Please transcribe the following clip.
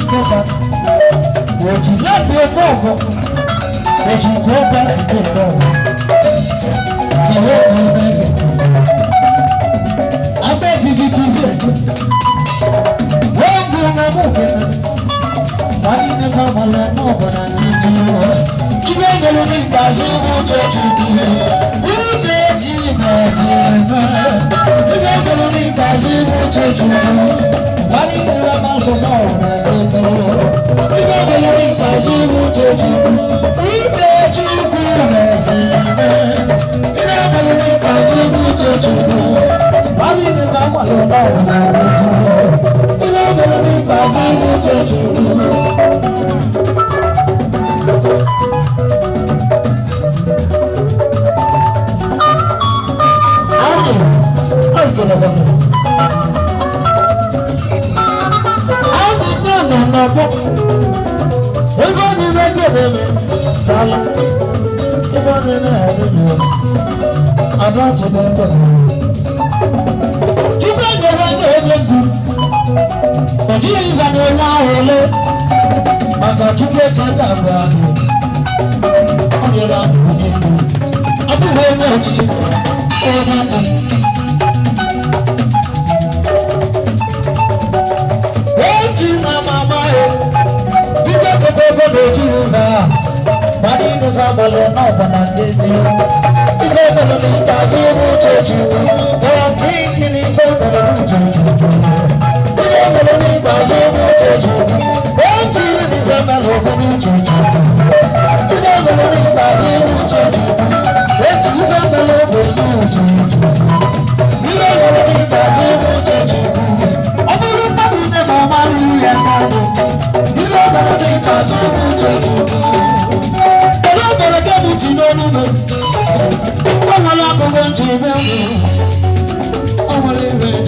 property. Would you let me go? Would you go back to the door? You won't go back. I bet you did present. When do you know? Why you never want to know but I need you? You ain't gonna make that so much to do. Who takes you as you ain't gonna make that so much to do. Why you never want to know but I need you? You ain't gonna make that so much to do. Who takes you as you ain't gonna make that so much to do. Why you never want to know but I need you? You ain't gonna make that so much to do. I'm